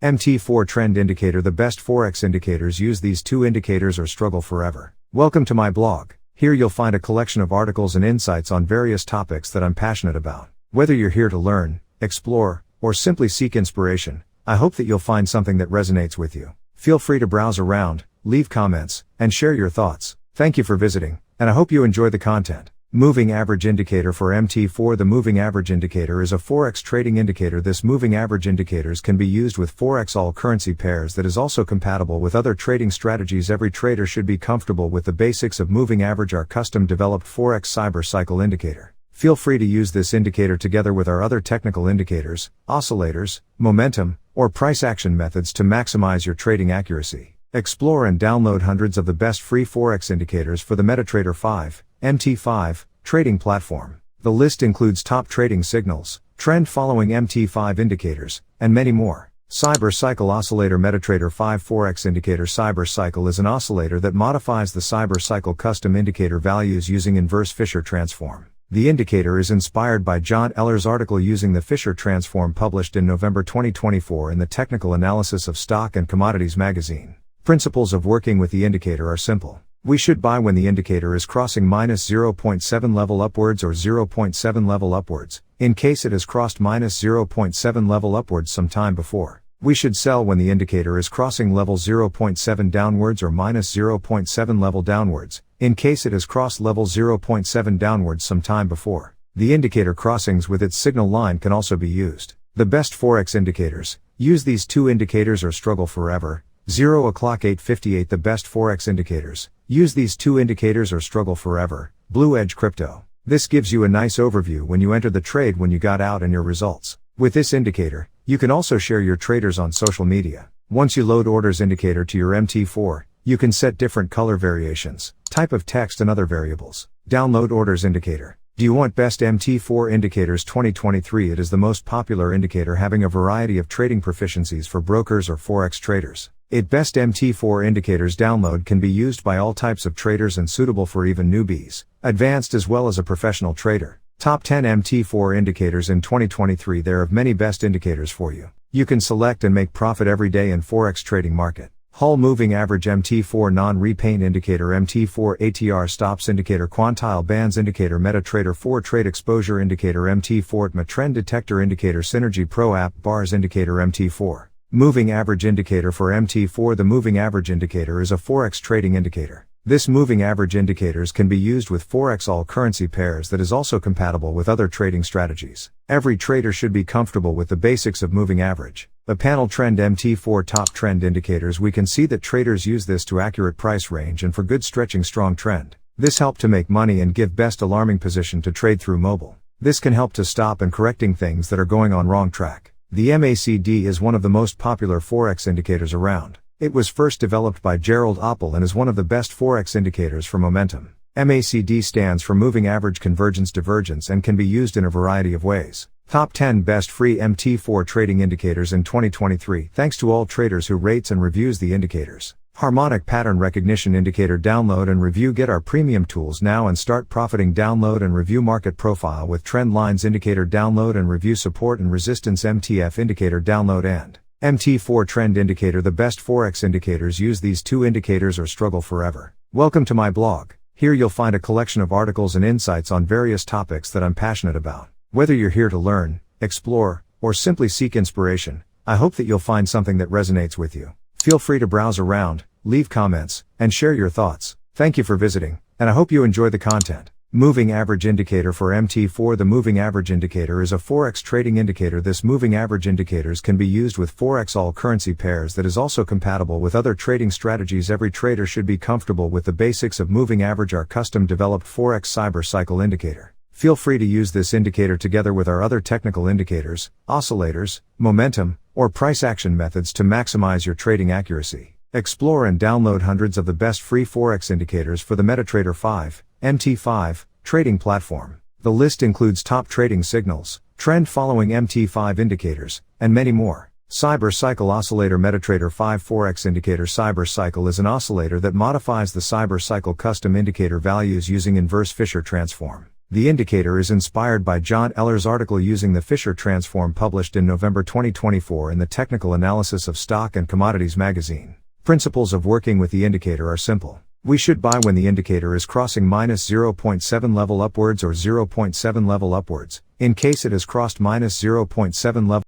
MT4 Trend Indicator. The best forex indicators use these two indicators or struggle forever. Welcome to my blog. Here you'll find a collection of articles and insights on various topics that I'm passionate about. Whether you're here to learn, explore, or simply seek inspiration, I hope that you'll find something that resonates with you. Feel free to browse around, leave comments, and share your thoughts. Thank you for visiting, and I hope you enjoy the content. Moving Average Indicator for MT4. The Moving Average Indicator is a forex trading indicator. This moving average indicators can be used with forex all currency pairs that is also compatible with other trading strategies. Every trader should be comfortable with the basics of moving average. Our custom developed forex cyber cycle indicator. Feel free to use this indicator together with our other technical indicators, oscillators, momentum, or price action methods to maximize your trading accuracy. Explore and download hundreds of the best free forex indicators for the MetaTrader 5, MT5, trading platform. The list includes top trading signals, trend following MT5 indicators, and many more. Cyber Cycle Oscillator. MetaTrader 5 Forex Indicator. Cyber Cycle is an oscillator that modifies the Cyber Cycle custom indicator values using inverse Fisher transform. The indicator is inspired by John Eller's article using the Fisher transform published in November 2024 in the Technical Analysis of Stock and Commodities magazine. Principles of working with the indicator are simple. We should buy when the indicator is crossing -0.7 level upwards or 0.7 level upwards, in case it has crossed -0.7 level upwards some time before. We should sell when the indicator is crossing level 0.7 downwards or -0.7 level downwards, in case it has crossed level 0.7 downwards some time before. The indicator crossings with its signal line can also be used. The best forex indicators use these two indicators or struggle forever. 0 o'clock 8:58. The best forex indicators use these two indicators or struggle forever. Blue Edge Crypto. This gives you a nice overview when you enter the trade, when you got out, and your results. With this indicator, you can also share your traders on social media. Once you load orders indicator to your MT4, you can set different color variations, type of text, and other variables. Download orders indicator. Do you want best MT4 indicators 2023? It is the most popular indicator, having a variety of trading proficiencies for brokers or forex traders. Best MT4 indicators download can be used by all types of traders and suitable for even newbies, advanced as well as a professional trader. Top 10 MT4 indicators in 2023. There are many best indicators for you. You can select and make profit every day in forex trading market. Hull Moving Average MT4 Non-Repaint Indicator. MT4 ATR Stops Indicator. Quantile Bands Indicator. MetaTrader 4 Trade Exposure Indicator. MT4 TMA Trend Detector Indicator. Synergy Pro App Bars Indicator. MT4 Moving Average Indicator for MT4. The Moving Average Indicator is a forex trading indicator. This moving average indicators can be used with forex all currency pairs that is also compatible with other trading strategies. Every trader should be comfortable with the basics of moving average. The panel trend MT4 top trend indicators. We can see that traders use this to accurate price range and for good stretching strong trend. This help to make money and give best alarming position to trade through mobile. This can help to stop and correcting things that are going on wrong track. The MACD is one of the most popular forex indicators around. It was first developed by Gerald Oppel and is one of the best forex indicators for momentum. MACD stands for Moving Average Convergence Divergence and can be used in a variety of ways. Top 10 best free MT4 trading indicators in 2023. Thanks to all traders who rates and reviews the indicators. Harmonic Pattern Recognition Indicator. Download and review. Get our premium tools now and start profiting. Download and review Market Profile with Trend Lines Indicator. Download and review Support and Resistance MTF Indicator. Download and MT4 Trend Indicator. The best forex indicators use these two indicators or struggle forever. Welcome to my blog. Here you'll find a collection of articles and insights on various topics that I'm passionate about. Whether you're here to learn, explore, or simply seek inspiration, I hope that you'll find something that resonates with you. Feel free to browse around, leave comments, and share your thoughts. Thank you for visiting, and I hope you enjoy the content. Moving Average Indicator for MT4. The Moving Average Indicator is a forex trading indicator. This moving average indicators can be used with forex all currency pairs that is also compatible with other trading strategies. Every trader should be comfortable with the basics of moving average. Our custom developed forex cyber cycle indicator. Feel free to use this indicator together with our other technical indicators, oscillators, momentum, or price action methods to maximize your trading accuracy. Explore and download hundreds of the best free forex indicators for the MetaTrader 5, MT5, trading platform. The list includes top trading signals, trend following MT5 indicators, and many more. Cyber Cycle Oscillator. MetaTrader 5 Forex Indicator. Cyber Cycle is an oscillator that modifies the Cyber Cycle custom indicator values using inverse Fisher transform. The indicator is inspired by John Eller's article using the Fisher transform published in November 2024 in the Technical Analysis of Stock and Commodities magazine. Principles of working with the indicator are simple. We should buy when the indicator is crossing -0.7 level upwards or 0.7 level upwards. In case it has crossed -0.7 level